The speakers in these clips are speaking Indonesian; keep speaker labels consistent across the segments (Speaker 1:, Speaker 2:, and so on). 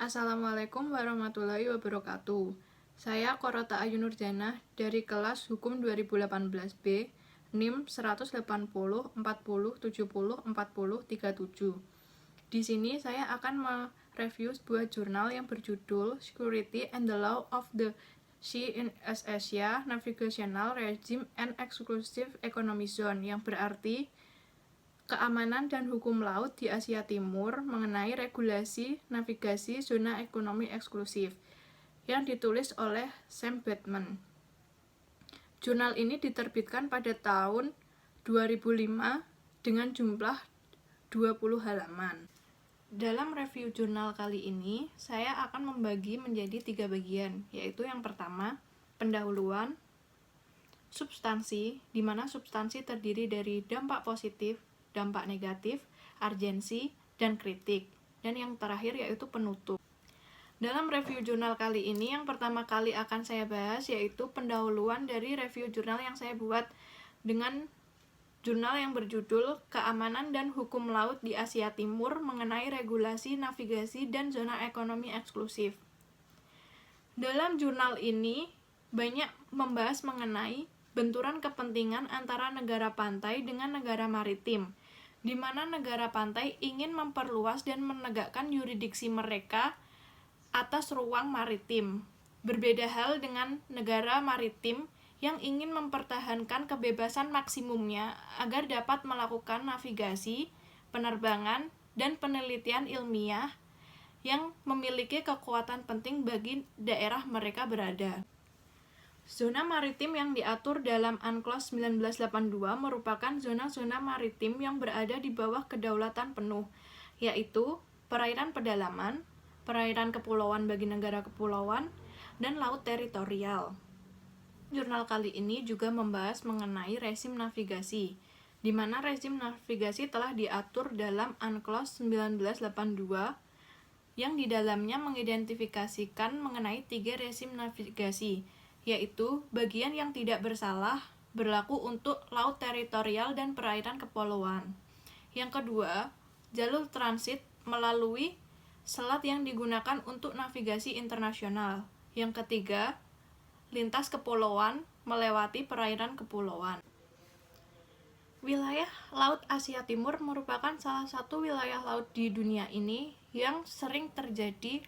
Speaker 1: Assalamualaikum warahmatullahi wabarakatuh. Saya Korota Ayu Nurjanah dari kelas Hukum 2018B, NIM 180 40 70 40 37. Di sini saya akan mereview sebuah jurnal yang berjudul Security and the Law of the Sea in East Asia, Navigational Regime and Exclusive Economic Zone, yang berarti Keamanan dan Hukum Laut di Asia Timur mengenai regulasi navigasi zona ekonomi eksklusif, yang ditulis oleh Sam Bateman. Jurnal ini diterbitkan pada tahun 2005 dengan jumlah 20 halaman. Dalam review jurnal kali ini, saya akan membagi menjadi 3 bagian, yaitu yang pertama, pendahuluan, substansi, di mana substansi terdiri dari dampak positif, dampak negatif, urgensi, dan kritik. Dan yang terakhir yaitu penutup. Dalam review jurnal kali ini, yang pertama kali akan saya bahas yaitu pendahuluan dari review jurnal yang saya buat dengan jurnal yang berjudul Keamanan dan Hukum Laut di Asia Timur mengenai regulasi navigasi dan zona ekonomi eksklusif. Dalam jurnal ini banyak membahas mengenai benturan kepentingan antara negara pantai dengan negara maritim, di mana negara pantai ingin memperluas dan menegakkan yurisdiksi mereka atas ruang maritim. Berbeda hal dengan negara maritim yang ingin mempertahankan kebebasan maksimumnya agar dapat melakukan navigasi, penerbangan, dan penelitian ilmiah yang memiliki kekuatan penting bagi daerah mereka berada. Zona maritim yang diatur dalam UNCLOS 1982 merupakan zona-zona maritim yang berada di bawah kedaulatan penuh, yaitu perairan pedalaman, perairan kepulauan bagi negara kepulauan, dan laut teritorial. Jurnal kali ini juga membahas mengenai rezim navigasi, di mana rezim navigasi telah diatur dalam UNCLOS 1982 yang di dalamnya mengidentifikasikan mengenai 3 rezim navigasi, yaitu bagian yang tidak bersalah berlaku untuk laut teritorial dan perairan kepulauan. Yang kedua, jalur transit melalui selat yang digunakan untuk navigasi internasional. Yang ketiga, lintas kepulauan melewati perairan kepulauan. Wilayah Laut Asia Timur merupakan salah satu wilayah laut di dunia ini yang sering terjadi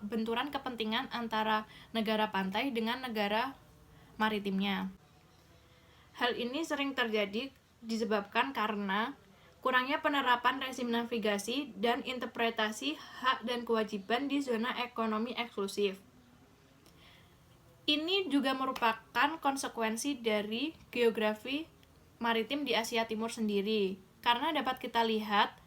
Speaker 1: benturan kepentingan antara negara pantai dengan negara maritimnya. Hal ini sering terjadi disebabkan karena kurangnya penerapan rezim navigasi dan interpretasi hak dan kewajiban di zona ekonomi eksklusif. Ini juga merupakan konsekuensi dari geografi maritim di Asia Timur sendiri, karena dapat kita lihat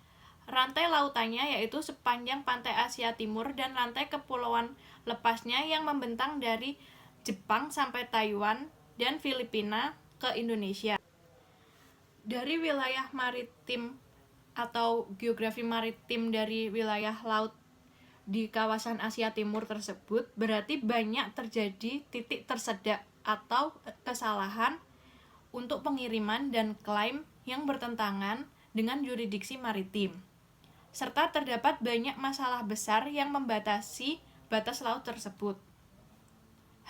Speaker 1: rantai lautannya yaitu sepanjang pantai Asia Timur dan rantai kepulauan lepasnya yang membentang dari Jepang sampai Taiwan dan Filipina ke Indonesia. Dari wilayah maritim atau geografi maritim dari wilayah laut di kawasan Asia Timur tersebut berarti banyak terjadi titik tersedak atau kesalahan untuk pengiriman dan klaim yang bertentangan dengan yurisdiksi maritim, serta terdapat banyak masalah besar yang membatasi batas laut tersebut.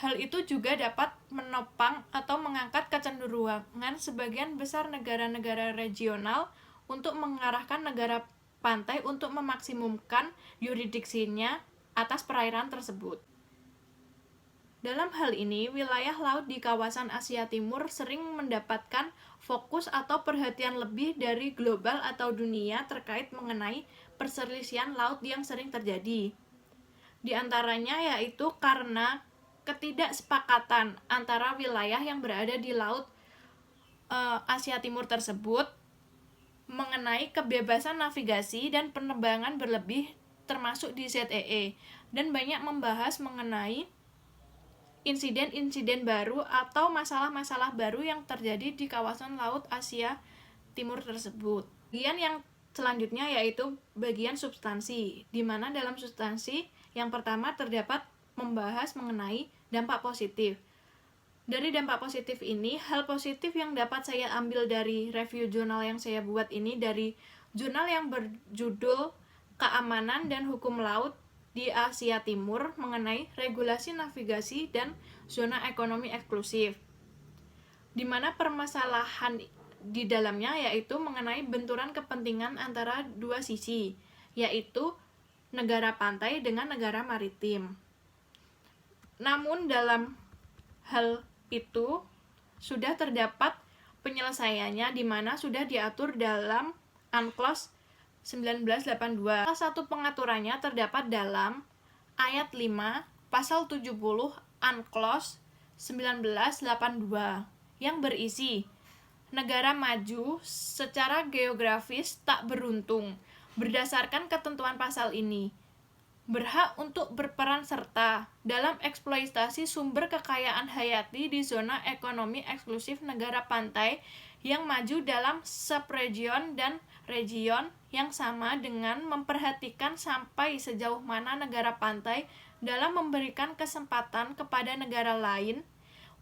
Speaker 1: Hal itu juga dapat menopang atau mengangkat kecenderungan sebagian besar negara-negara regional untuk mengarahkan negara pantai untuk memaksimumkan yurisdiksinya atas perairan tersebut. Dalam hal ini, wilayah laut di kawasan Asia Timur sering mendapatkan fokus atau perhatian lebih dari global atau dunia terkait mengenai perselisihan laut yang sering terjadi. Di antaranya yaitu karena ketidaksepakatan antara wilayah yang berada di laut Asia Timur tersebut mengenai kebebasan navigasi dan penerbangan berlebih termasuk di ZEE, dan banyak membahas mengenai insiden-insiden baru atau masalah-masalah baru yang terjadi di kawasan Laut Asia Timur tersebut. Bagian yang selanjutnya yaitu bagian substansi, di mana dalam substansi yang pertama terdapat membahas mengenai dampak positif. Dari dampak positif ini, hal positif yang dapat saya ambil dari review jurnal yang saya buat ini dari jurnal yang berjudul Keamanan dan Hukum Laut di Asia Timur mengenai regulasi navigasi dan zona ekonomi eksklusif, di mana permasalahan di dalamnya yaitu mengenai benturan kepentingan antara dua sisi, yaitu negara pantai dengan negara maritim. Namun dalam hal itu sudah terdapat penyelesaiannya, di mana sudah diatur dalam UNCLOS 1982. Salah satu pengaturannya terdapat dalam ayat 5 pasal 70 UNCLOS 1982 yang berisi negara maju secara geografis tak beruntung berdasarkan ketentuan pasal ini berhak untuk berperan serta dalam eksploitasi sumber kekayaan hayati di zona ekonomi eksklusif negara pantai yang maju dalam subregion dan region yang sama, dengan memperhatikan sampai sejauh mana negara pantai dalam memberikan kesempatan kepada negara lain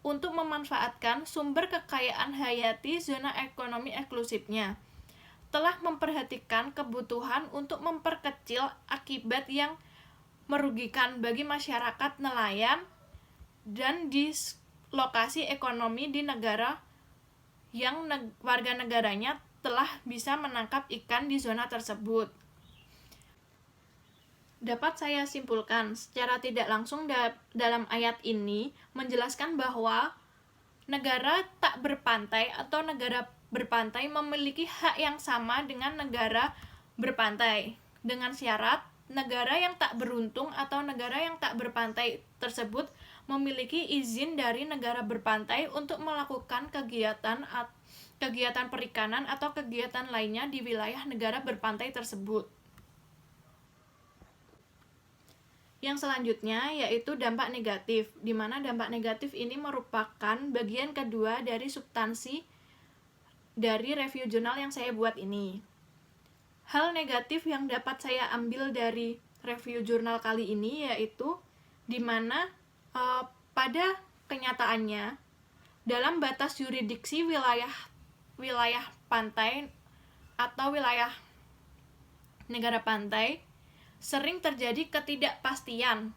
Speaker 1: untuk memanfaatkan sumber kekayaan hayati zona ekonomi eksklusifnya, telah memperhatikan kebutuhan untuk memperkecil akibat yang merugikan bagi masyarakat nelayan dan dislokasi ekonomi di negara yang warga negaranya telah bisa menangkap ikan di zona tersebut. Dapat saya simpulkan secara tidak langsung dalam ayat ini menjelaskan bahwa negara tak berpantai atau negara berpantai memiliki hak yang sama dengan negara berpantai, dengan syarat negara yang tak beruntung atau negara yang tak berpantai tersebut memiliki izin dari negara berpantai untuk melakukan kegiatan perikanan atau kegiatan lainnya di wilayah negara berpantai tersebut. Yang selanjutnya yaitu dampak negatif, di mana dampak negatif ini merupakan bagian kedua dari substansi dari review jurnal yang saya buat ini. Hal negatif yang dapat saya ambil dari review jurnal kali ini yaitu di mana pada kenyataannya dalam batas yurisdiksi wilayah pantai atau wilayah negara pantai sering terjadi ketidakpastian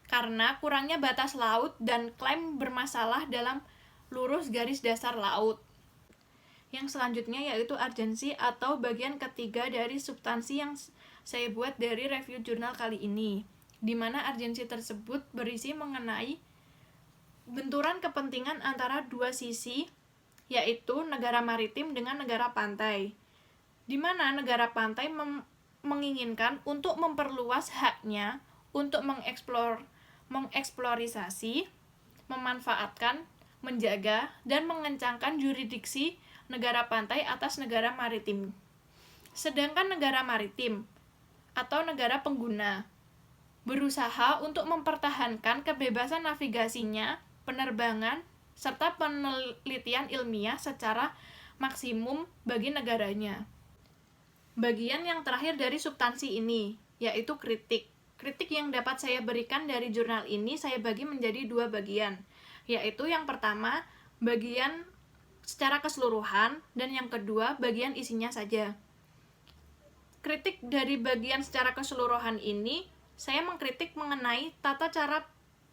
Speaker 1: karena kurangnya batas laut dan klaim bermasalah dalam lurus garis dasar laut. Yang selanjutnya yaitu urgensi atau bagian ketiga dari substansi yang saya buat dari review jurnal kali ini, di mana urgensi tersebut berisi mengenai benturan kepentingan antara dua sisi, yaitu negara maritim dengan negara pantai, di mana negara pantai menginginkan untuk memperluas haknya untuk mengeksplorasi, memanfaatkan, menjaga, dan mengencangkan yurisdiksi negara pantai atas negara maritim. Sedangkan negara maritim atau negara pengguna berusaha untuk mempertahankan kebebasan navigasinya, penerbangan, serta penelitian ilmiah secara maksimum bagi negaranya. Bagian yang terakhir dari substansi ini, yaitu kritik. Kritik yang dapat saya berikan dari jurnal ini saya bagi menjadi dua bagian, yaitu yang pertama, bagian secara keseluruhan, dan yang kedua, bagian isinya saja. Kritik dari bagian secara keseluruhan ini, saya mengkritik mengenai tata cara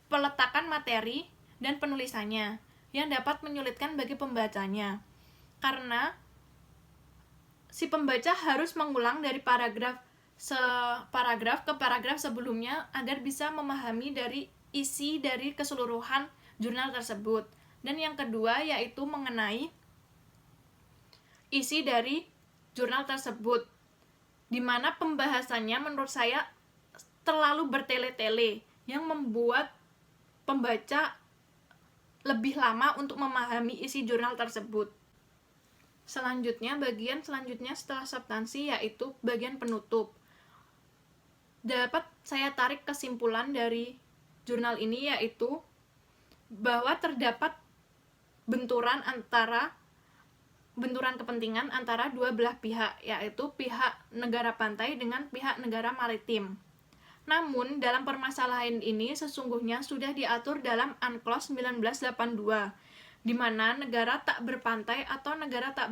Speaker 1: peletakan materi dan penulisannya, yang dapat menyulitkan bagi pembacanya. Karena si pembaca harus mengulang dari paragraf ke paragraf sebelumnya agar bisa memahami dari isi dari keseluruhan jurnal tersebut. Dan yang kedua yaitu mengenai isi dari jurnal tersebut, di mana pembahasannya menurut saya terlalu bertele-tele yang membuat pembaca lebih lama untuk memahami isi jurnal tersebut. Bagian selanjutnya setelah substansi yaitu bagian penutup. Dapat saya tarik kesimpulan dari jurnal ini yaitu bahwa terdapat benturan kepentingan antara dua belah pihak, yaitu pihak negara pantai dengan pihak negara maritim. Namun, dalam permasalahan ini sesungguhnya sudah diatur dalam UNCLOS 1982, di mana negara tak berpantai atau negara tak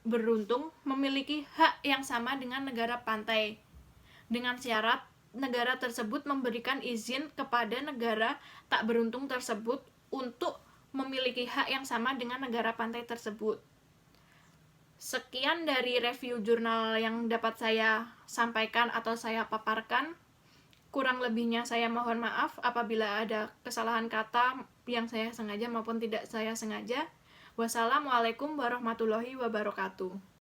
Speaker 1: beruntung memiliki hak yang sama dengan negara pantai, dengan syarat negara tersebut memberikan izin kepada negara tak beruntung tersebut untuk memiliki hak yang sama dengan negara pantai tersebut. Sekian dari review jurnal yang dapat saya sampaikan atau saya paparkan. Kurang lebihnya saya mohon maaf apabila ada kesalahan kata yang saya sengaja maupun tidak saya sengaja. Wassalamualaikum warahmatullahi wabarakatuh.